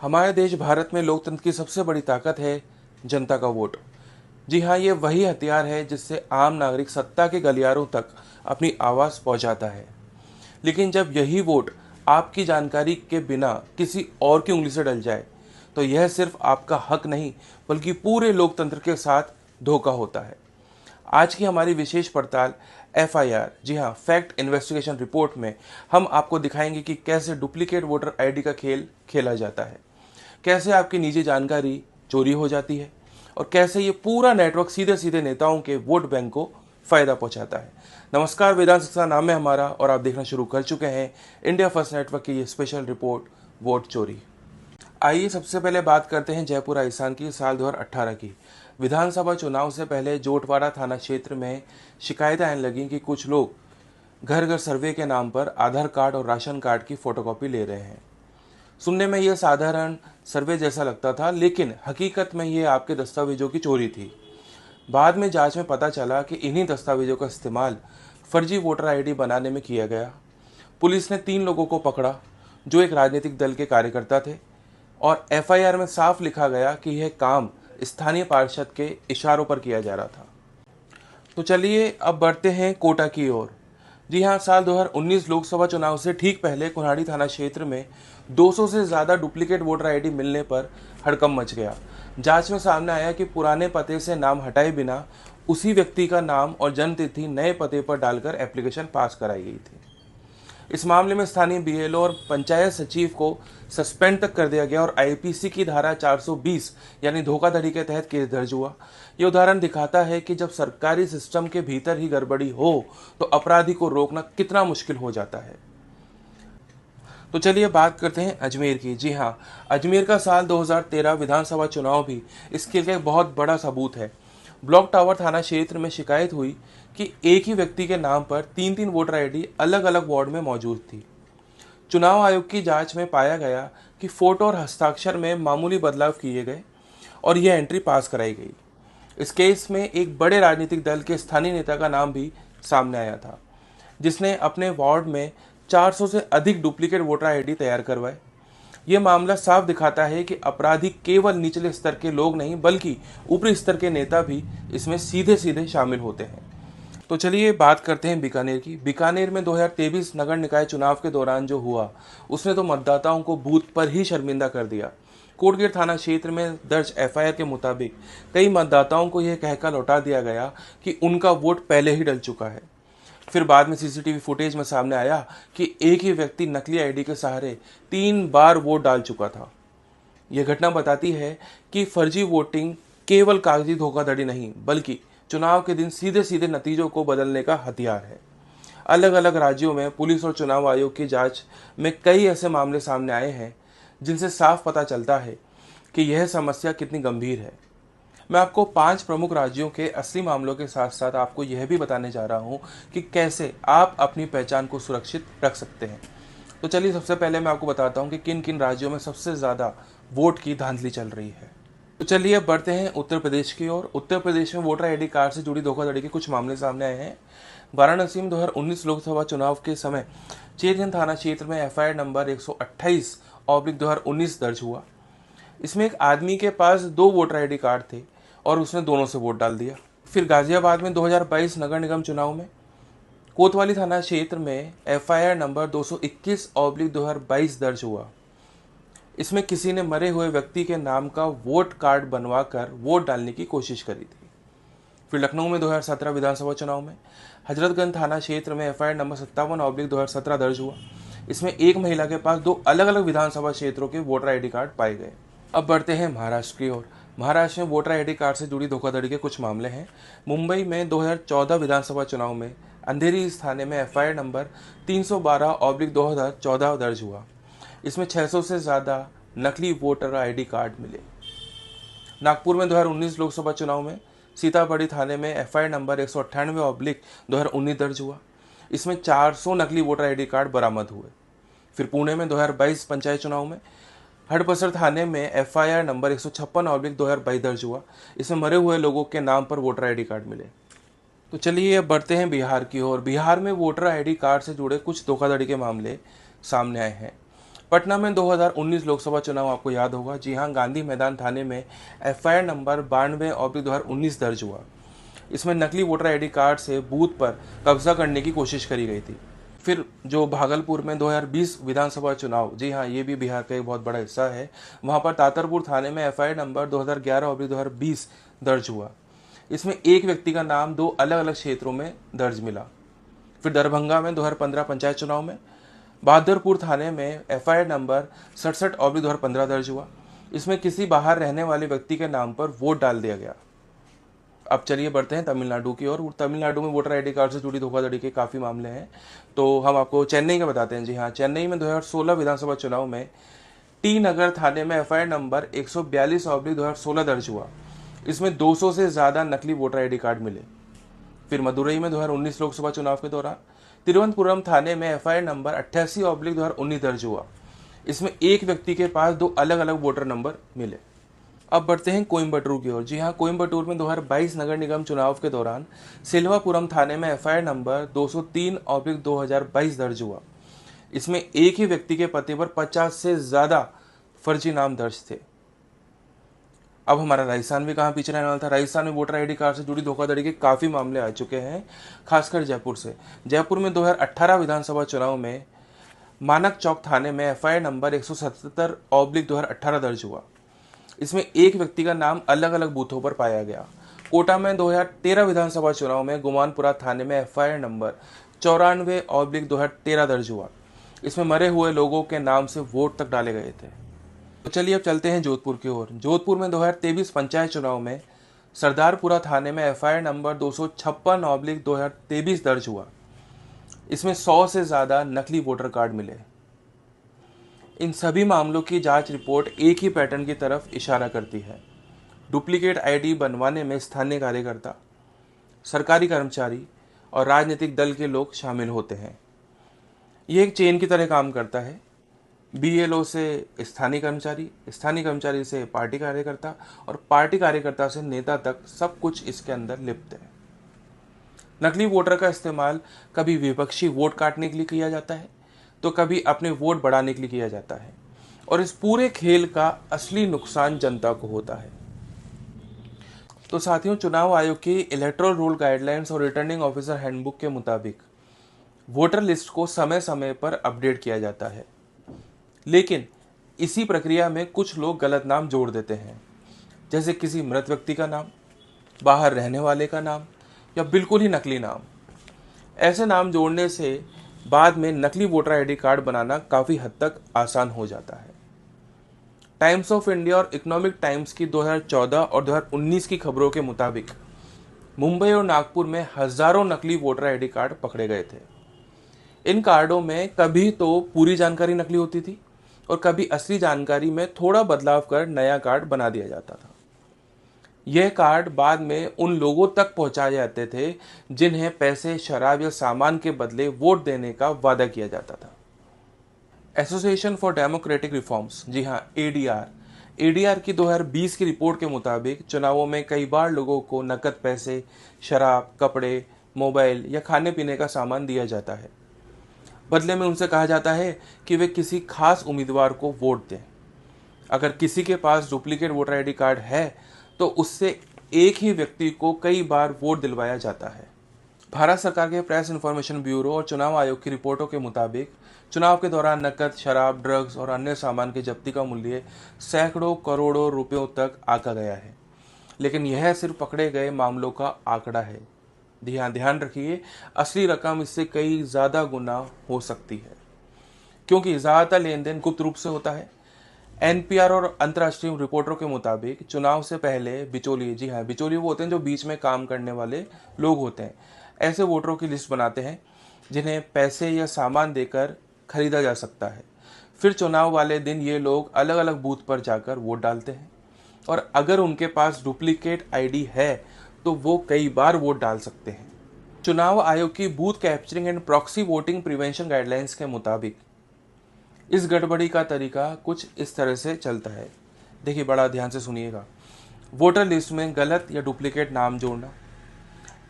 हमारे देश भारत में लोकतंत्र की सबसे बड़ी ताकत है जनता का वोट। जी हाँ, ये वही हथियार है जिससे आम नागरिक सत्ता के गलियारों तक अपनी आवाज़ पहुंचाता है। लेकिन जब यही वोट आपकी जानकारी के बिना किसी और की उंगली से डल जाए, तो यह सिर्फ आपका हक नहीं बल्कि पूरे लोकतंत्र के साथ धोखा होता है। आज की हमारी विशेष पड़ताल एफआईआर, जी हाँ, फैक्ट इन्वेस्टिगेशन रिपोर्ट में हम आपको दिखाएंगे कि कैसे डुप्लीकेट वोटर आईडी का खेल खेला जाता है, कैसे आपकी निजी जानकारी चोरी हो जाती है और कैसे ये पूरा नेटवर्क सीधे सीधे नेताओं के वोट बैंक को फायदा पहुंचाता है। नमस्कार, वेदांत सक्सेना नाम है हमारा और आप देखना शुरू कर चुके हैं इंडिया फर्स्ट नेटवर्क की ये स्पेशल रिपोर्ट वोट चोरी। आइए सबसे पहले बात करते हैं जयपुर राजस्थान की साल 2018 की। विधानसभा चुनाव से पहले जोटवाड़ा थाना क्षेत्र में शिकायतें आने लगी कि कुछ लोग घर घर सर्वे के नाम पर आधार कार्ड और राशन कार्ड की फोटोकॉपी ले रहे हैं। सुनने में यह साधारण सर्वे जैसा लगता था, लेकिन हकीकत में ये आपके दस्तावेजों की चोरी थी। बाद में जांच में पता चला कि इन्हीं दस्तावेजों का इस्तेमाल फर्जी वोटर आईडी बनाने में किया गया। पुलिस ने 3 लोगों को पकड़ा जो एक राजनीतिक दल के कार्यकर्ता थे और एफआईआर में साफ लिखा गया कि यह काम स्थानीय पार्षद के इशारों पर किया जा रहा था। तो चलिए अब बढ़ते हैं कोटा की ओर। जी हाँ, साल 2019 लोकसभा चुनाव से ठीक पहले कोल्हाड़ी थाना क्षेत्र में 200 से ज़्यादा डुप्लीकेट वोटर आईडी मिलने पर हड़कंप मच गया। जांच में सामने आया कि पुराने पते से नाम हटाए बिना उसी व्यक्ति का नाम और जन्मतिथि नए पते पर डालकर एप्लीकेशन पास कराई गई थी। इस मामले में स्थानीय बीएलओ और पंचायत सचिव को सस्पेंड तक कर दिया गया और आईपीसी की धारा 420 यानी धोखाधड़ी के तहत केस दर्ज हुआ। ये उदाहरण दिखाता है कि जब सरकारी सिस्टम के भीतर ही गड़बड़ी हो तो अपराधी को रोकना कितना मुश्किल हो जाता है। तो चलिए बात करते हैं अजमेर की। जी हाँ, अजमेर का साल 2013 विधानसभा चुनाव भी इसके लिए एक बहुत बड़ा सबूत है। ब्लॉक टावर थाना क्षेत्र में शिकायत हुई कि एक ही व्यक्ति के नाम पर 3 वोटर आईडी अलग अलग वार्ड में मौजूद थी। चुनाव आयोग की जांच में पाया गया कि फोटो और हस्ताक्षर में मामूली बदलाव किए गए और यह एंट्री पास कराई गई। इस केस में एक बड़े राजनीतिक दल के स्थानीय नेता का नाम भी सामने आया था, जिसने अपने वार्ड में 400 से अधिक डुप्लीकेट वोटर आईडी तैयार करवाए। ये मामला साफ दिखाता है कि अपराधी केवल निचले स्तर के लोग नहीं बल्कि ऊपरी स्तर के नेता भी इसमें सीधे सीधे शामिल होते हैं। तो चलिए बात करते हैं बीकानेर की। बीकानेर में 2023 नगर निकाय चुनाव के दौरान जो हुआ उसने तो मतदाताओं को बूथ पर ही शर्मिंदा कर दिया। कोटगेर थाना क्षेत्र में दर्ज एफआईआर के मुताबिक कई मतदाताओं को यह कहकर लौटा दिया गया कि उनका वोट पहले ही डल चुका है। फिर बाद में सीसीटीवी फुटेज में सामने आया कि एक ही व्यक्ति नकली आईडी के सहारे 3 बार वोट डाल चुका था। यह घटना बताती है कि फर्जी वोटिंग केवल कागजी धोखाधड़ी नहीं बल्कि चुनाव के दिन सीधे सीधे नतीजों को बदलने का हथियार है। अलग अलग राज्यों में पुलिस और चुनाव आयोग की जांच में कई ऐसे मामले सामने आए हैं जिनसे साफ पता चलता है कि यह समस्या कितनी गंभीर है। मैं आपको 5 प्रमुख राज्यों के असली मामलों के साथ साथ आपको यह भी बताने जा रहा हूं कि कैसे आप अपनी पहचान को सुरक्षित रख सकते हैं। तो चलिए सबसे पहले मैं आपको बताता हूं कि किन किन राज्यों में सबसे ज़्यादा वोट की धांधली चल रही है। तो चलिए अब बढ़ते हैं उत्तर प्रदेश की ओर। उत्तर प्रदेश में वोटर आईडी कार्ड से जुड़ी धोखाधड़ी के कुछ मामले सामने आए हैं। वाराणसी में 2019 लोकसभा चुनाव के समय चेरगंज थाना क्षेत्र में एफआईआर नंबर 128/2019 दर्ज हुआ। इसमें एक आदमी के पास 2 वोटर आईडी कार्ड थे और उसने दोनों से वोट डाल दिया। फिर गाजियाबाद में 2022 नगर निगम चुनाव में कोतवाली थाना क्षेत्र में एफआईआर नंबर 221/2022 दर्ज हुआ। इसमें किसी ने मरे हुए व्यक्ति के नाम का वोट कार्ड बनवाकर वोट डालने की कोशिश करी थी। फिर लखनऊ में 2017 विधानसभा चुनाव में हजरतगंज थाना क्षेत्र में एफआईआर नंबर 57/2017 दर्ज हुआ। इसमें एक महिला के पास 2 अलग अलग विधानसभा क्षेत्रों के वोटर आईडी कार्ड पाए गए। अब बढ़ते हैं महाराष्ट्र की ओर। महाराष्ट्र में वोटर आईडी कार्ड से जुड़ी धोखाधड़ी के कुछ मामले हैं। मुंबई में 2014 विधानसभा चुनाव में अंधेरी इस थाने में एफआईआर नंबर 312/2014 दर्ज हुआ। इसमें 600 से ज़्यादा नकली वोटर आईडी कार्ड मिले। नागपुर में 2019 लोकसभा चुनाव में सीतामढ़ी थाने में एफआईआर नंबर 198/2019 दर्ज हुआ। इसमें 400 नकली वोटर आईडी कार्ड बरामद हुए। फिर पुणे में 2022 पंचायत चुनाव में हड़पसर थाने में एफआईआर नंबर 156/2022 दर्ज हुआ। इसमें मरे हुए लोगों के नाम पर वोटर आईडी कार्ड मिले। तो चलिए अब बढ़ते हैं बिहार की ओर। बिहार में वोटर आईडी कार्ड से जुड़े कुछ धोखाधड़ी के मामले सामने आए हैं। पटना में 2019 लोकसभा चुनाव आपको याद होगा। जी हाँ, गांधी मैदान थाने में एफआईआर नंबर 92/2019 दर्ज हुआ। इसमें नकली वोटर आईडी कार्ड से बूथ पर कब्जा करने की कोशिश करी गई थी। फिर जो भागलपुर में 2020 विधानसभा चुनाव, जी हाँ ये भी बिहार का एक बहुत बड़ा हिस्सा है, वहाँ पर तातरपुर थाने में एफआईआर नंबर 2011/2020 दर्ज हुआ। इसमें एक व्यक्ति का नाम दो अलग अलग क्षेत्रों में दर्ज मिला। फिर दरभंगा में 2015 पंचायत चुनाव में बहादुरपुर थाने में एफआईआर नंबर 67/2015 दर्ज हुआ। इसमें किसी बाहर रहने वाले व्यक्ति के नाम पर वोट डाल दिया गया। अब चलिए बढ़ते हैं तमिलनाडु की ओर। तमिलनाडु में वोटर आईडी कार्ड से जुड़ी धोखाधड़ी के काफ़ी मामले हैं, तो हम आपको चेन्नई का बताते हैं। जी हाँ, चेन्नई में 2016 विधानसभा चुनाव में टी नगर थाने में एफआईआर नंबर 142/2016 दर्ज हुआ। इसमें 200 से ज़्यादा नकली वोटर आईडी कार्ड मिले। फिर मदुरई में 2019 लोकसभा चुनाव के दौरान तिरुवनंतपुरम थाने में एफआईआर नंबर 88/2019 दर्ज हुआ। इसमें एक व्यक्ति के पास दो अलग अलग वोटर नंबर मिले। अब बढ़ते हैं कोयम्बटूर की ओर। जी हाँ, कोयम्बटूर में 2022 नगर निगम चुनाव के दौरान सिल्वापुरम थाने में एफआईआर नंबर 203/2022 दर्ज हुआ। इसमें एक ही व्यक्ति के पते पर 50 से ज़्यादा फर्जी नाम दर्ज थे। अब हमारा राजस्थान भी कहाँ पीछे रहने वाला था। राजस्थान में वोटर आईडी कार्ड से जुड़ी धोखाधड़ी के काफ़ी मामले आ चुके हैं, खासकर जयपुर से। जयपुर में 2018 विधानसभा चुनाव में मानक चौक थाने में एफआईआर नंबर 177/2018 दर्ज हुआ। इसमें एक व्यक्ति का नाम अलग अलग बूथों पर पाया गया। कोटा में 2013 विधानसभा चुनाव में गुमानपुरा थाने में एफआईआर नंबर 94/2013 दर्ज हुआ। इसमें मरे हुए लोगों के नाम से वोट तक डाले गए थे। तो चलिए अब चलते हैं जोधपुर की ओर। जोधपुर में 2023 पंचायत चुनाव में सरदारपुरा थाने में एफआईआर नंबर 256/2023 दर्ज हुआ। इसमें 100 से ज़्यादा नकली वोटर कार्ड मिले। इन सभी मामलों की जांच रिपोर्ट एक ही पैटर्न की तरफ इशारा करती है। डुप्लीकेट आईडी बनवाने में स्थानीय कार्यकर्ता, सरकारी कर्मचारी और राजनीतिक दल के लोग शामिल होते हैं। ये एक चेन की तरह काम करता है। बीएलओ से स्थानीय कर्मचारी से पार्टी कार्यकर्ता और पार्टी कार्यकर्ता से नेता तक सब कुछ इसके अंदर लिप्त है। नकली वोटर का इस्तेमाल कभी विपक्षी वोट काटने के लिए किया जाता है, तो कभी अपने वोट बढ़ाने के लिए किया जाता है, और इस पूरे खेल का असली नुकसान जनता को होता है। तो साथियों, चुनाव आयोग की इलेक्टोरल रोल गाइडलाइंस और रिटर्निंग ऑफिसर हैंडबुक के मुताबिक वोटर लिस्ट को समय समय पर अपडेट किया जाता है, लेकिन इसी प्रक्रिया में कुछ लोग गलत नाम जोड़ देते हैं, जैसे किसी मृत व्यक्ति का नाम, बाहर रहने वाले का नाम या बिल्कुल ही नकली नाम। ऐसे नाम जोड़ने से बाद में नकली वोटर आईडी कार्ड बनाना काफ़ी हद तक आसान हो जाता है। टाइम्स ऑफ इंडिया और इकोनॉमिक टाइम्स की 2014 और 2019 की खबरों के मुताबिक मुंबई और नागपुर में हजारों नकली वोटर आईडी कार्ड पकड़े गए थे। इन कार्डों में कभी तो पूरी जानकारी नकली होती थी और कभी असली जानकारी में थोड़ा बदलाव कर नया कार्ड बना दिया जाता था। यह कार्ड बाद में उन लोगों तक पहुंचाए जाते थे जिन्हें पैसे, शराब या सामान के बदले वोट देने का वादा किया जाता था। एसोसिएशन फॉर डेमोक्रेटिक रिफॉर्म्स, जी हाँ एडीआर की 2020 की रिपोर्ट के मुताबिक चुनावों में कई बार लोगों को नकद पैसे, शराब, कपड़े, मोबाइल या खाने पीने का सामान दिया जाता है। बदले में उनसे कहा जाता है कि वे किसी खास उम्मीदवार को वोट दें। अगर किसी के पास डुप्लीकेट वोटर आईडी कार्ड है तो उससे एक ही व्यक्ति को कई बार वोट दिलवाया जाता है। भारत सरकार के प्रेस इन्फॉर्मेशन ब्यूरो और चुनाव आयोग की रिपोर्टों के मुताबिक चुनाव के दौरान नकद, शराब, ड्रग्स और अन्य सामान की जब्ती का मूल्य सैकड़ों करोड़ों रुपयों तक आंका गया है। लेकिन यह सिर्फ पकड़े गए मामलों का आंकड़ा है। ध्यान रखिए, असली रकम इससे कई ज़्यादा गुना हो सकती है, क्योंकि ज़्यादातर लेन देन गुप्त रूप से होता है। एनपीआर और अंतर्राष्ट्रीय रिपोर्टरों के मुताबिक चुनाव से पहले बिचौलिए, जी हाँ बिचौलिए वो होते हैं जो बीच में काम करने वाले लोग होते हैं, ऐसे वोटरों की लिस्ट बनाते हैं जिन्हें पैसे या सामान देकर खरीदा जा सकता है। फिर चुनाव वाले दिन ये लोग अलग अलग बूथ पर जाकर वोट डालते हैं, और अगर उनके पास डुप्लीकेट आईडी है तो वो कई बार वोट डाल सकते हैं। चुनाव आयोग की booth capturing and proxy voting prevention guidelines के मुताबिक इस गड़बड़ी का तरीका कुछ इस तरह से चलता है। देखिए, बड़ा ध्यान से सुनिएगा। वोटर लिस्ट में गलत या डुप्लीकेट नाम जोड़ना,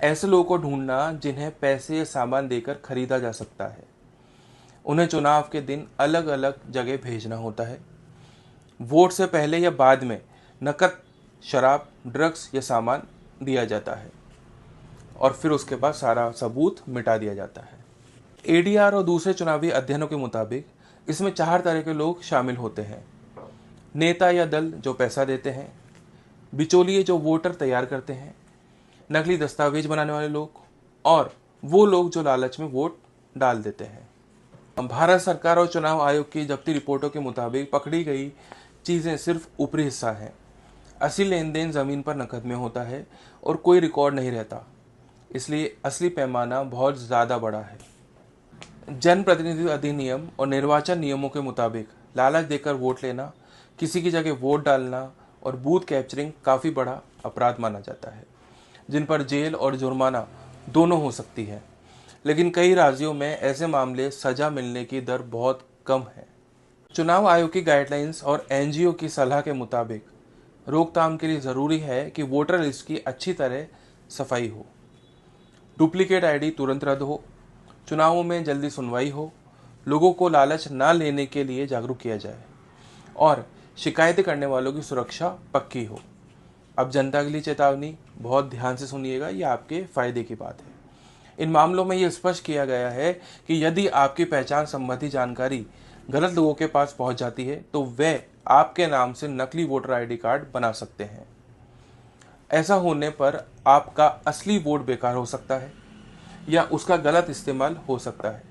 ऐसे लोगों को ढूंढना जिन्हें पैसे या सामान देकर खरीदा जा सकता है, उन्हें चुनाव के दिन अलग अलग जगह भेजना होता है। वोट से पहले या बाद में नकद, शराब, ड्रग्स या सामान दिया जाता है और फिर उसके बाद सारा सबूत मिटा दिया जाता है। एडीआर और दूसरे चुनावी अध्ययनों के मुताबिक इसमें 4 तरह के लोग शामिल होते हैं। नेता या दल जो पैसा देते हैं, बिचौलिए जो वोटर तैयार करते हैं, नकली दस्तावेज बनाने वाले लोग और वो लोग जो लालच में वोट डाल देते हैं। भारत सरकार और चुनाव आयोग की जब्ती रिपोर्टों के मुताबिक पकड़ी गई चीज़ें सिर्फ ऊपरी हिस्सा है। असली लेन देन ज़मीन पर नकद में होता है और कोई रिकॉर्ड नहीं रहता, इसलिए असली पैमाना बहुत ज़्यादा बड़ा है। जनप्रतिनिधि अधिनियम और निर्वाचन नियमों के मुताबिक लालच देकर वोट लेना, किसी की जगह वोट डालना और बूथ कैप्चरिंग काफ़ी बड़ा अपराध माना जाता है, जिन पर जेल और जुर्माना दोनों हो सकती है। लेकिन कई राज्यों में ऐसे मामले सज़ा मिलने की दर बहुत कम है। चुनाव आयोग की गाइडलाइंस और एनजीओ की सलाह के मुताबिक रोकथाम के लिए ज़रूरी है कि वोटर लिस्ट की अच्छी तरह सफाई हो, डुप्लीकेट आईडी तुरंत रद्द हो, चुनावों में जल्दी सुनवाई हो, लोगों को लालच न लेने के लिए जागरूक किया जाए और शिकायतें करने वालों की सुरक्षा पक्की हो। अब जनता के लिए चेतावनी, बहुत ध्यान से सुनिएगा, ये आपके फ़ायदे की बात है। इन मामलों में ये स्पष्ट किया गया है कि यदि आपकी पहचान संबंधी जानकारी गलत लोगों के पास पहुंच जाती है तो वे आपके नाम से नकली वोटर आईडी कार्ड बना सकते हैं। ऐसा होने पर आपका असली वोट बेकार हो सकता है या उसका गलत इस्तेमाल हो सकता है।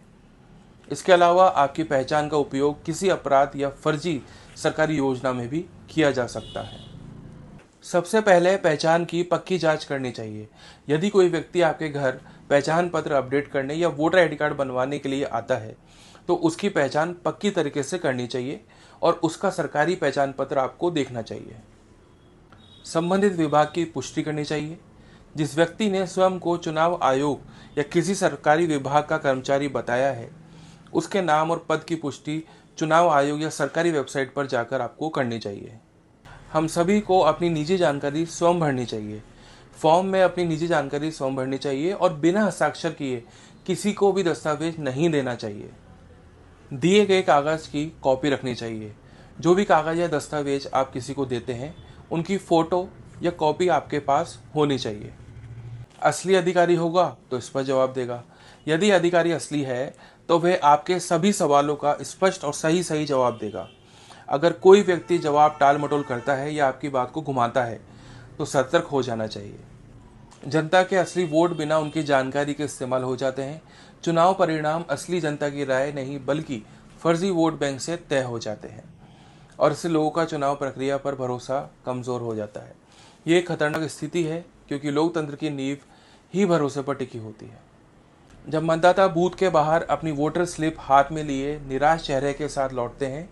इसके अलावा आपकी पहचान का उपयोग किसी अपराध या फर्जी सरकारी योजना में भी किया जा सकता है। सबसे पहले पहचान की पक्की जांच करनी चाहिए। यदि कोई व्यक्ति आपके घर पहचान पत्र अपडेट करने या वोटर आईडी कार्ड बनवाने के लिए आता है तो उसकी पहचान पक्की तरीके से करनी चाहिए और उसका सरकारी पहचान पत्र आपको देखना चाहिए। संबंधित विभाग की पुष्टि करनी चाहिए। जिस व्यक्ति ने स्वयं को चुनाव आयोग या किसी सरकारी विभाग का कर्मचारी बताया है, उसके नाम और पद की पुष्टि चुनाव आयोग या सरकारी वेबसाइट पर जाकर आपको करनी चाहिए। हम सभी को अपनी निजी जानकारी स्वयं भरनी चाहिए। फॉर्म में अपनी निजी जानकारी स्वयं भरनी चाहिए और बिना हस्ताक्षर किए किसी को भी दस्तावेज नहीं देना चाहिए। दिए गए कागज़ की कॉपी रखनी चाहिए। जो भी कागज़ या दस्तावेज आप किसी को देते हैं, उनकी फ़ोटो या कॉपी आपके पास होनी चाहिए। असली अधिकारी होगा तो इस पर जवाब देगा। यदि अधिकारी असली है तो वह आपके सभी सवालों का स्पष्ट और सही जवाब देगा। अगर कोई व्यक्ति जवाब टाल मटोल करता है या आपकी बात को घुमाता है तो सतर्क हो जाना चाहिए। जनता के असली वोट बिना उनकी जानकारी के इस्तेमाल हो जाते हैं। चुनाव परिणाम असली जनता की राय नहीं बल्कि फर्जी वोट बैंक से तय हो जाते हैं और इससे लोगों का चुनाव प्रक्रिया पर भरोसा कमज़ोर हो जाता है। ये एक खतरनाक स्थिति है क्योंकि लोकतंत्र की नींव ही भरोसे पर टिकी होती है। जब मतदाता बूथ के बाहर अपनी वोटर स्लिप हाथ में लिए निराश चेहरे के साथ लौटते हैं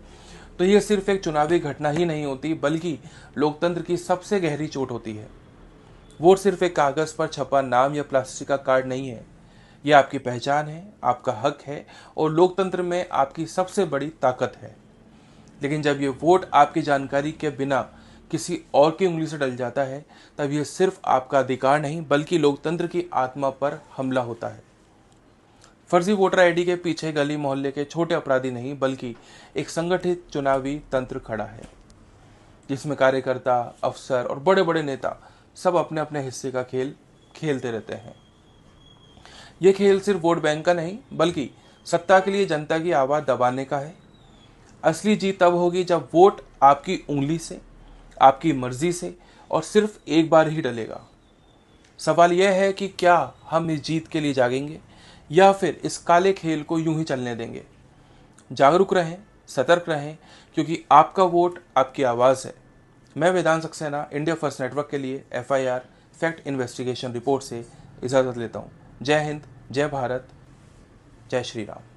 तो ये सिर्फ एक चुनावी घटना ही नहीं होती बल्कि लोकतंत्र की सबसे गहरी चोट होती है। वोट सिर्फ एक कागज़ पर छपा नाम या प्लास्टिक का कार्ड नहीं है। ये आपकी पहचान है, आपका हक है और लोकतंत्र में आपकी सबसे बड़ी ताकत है। लेकिन जब ये वोट आपकी जानकारी के बिना किसी और की उंगली से डल जाता है तब ये सिर्फ आपका अधिकार नहीं बल्कि लोकतंत्र की आत्मा पर हमला होता है। फर्जी वोटर आईडी के पीछे गली मोहल्ले के छोटे अपराधी नहीं बल्कि एक संगठित चुनावी तंत्र खड़ा है जिसमें कार्यकर्ता, अफसर और बड़े बड़े नेता सब अपने अपने हिस्से का खेल खेलते रहते हैं। ये खेल सिर्फ वोट बैंक का नहीं बल्कि सत्ता के लिए जनता की आवाज़ दबाने का है। असली जीत तब होगी जब वोट आपकी उंगली से, आपकी मर्जी से और सिर्फ एक बार ही डलेगा। सवाल यह है कि क्या हम इस जीत के लिए जागेंगे या फिर इस काले खेल को यूं ही चलने देंगे। जागरूक रहें, सतर्क रहें, क्योंकि आपका वोट आपकी आवाज़ है। मैं वेदांत सक्सेना इंडिया फर्स्ट नेटवर्क के लिए FIR फैक्ट इन्वेस्टिगेशन रिपोर्ट से इजाज़त लेता हूँ। जय हिंद, जय भारत, जय श्री राम।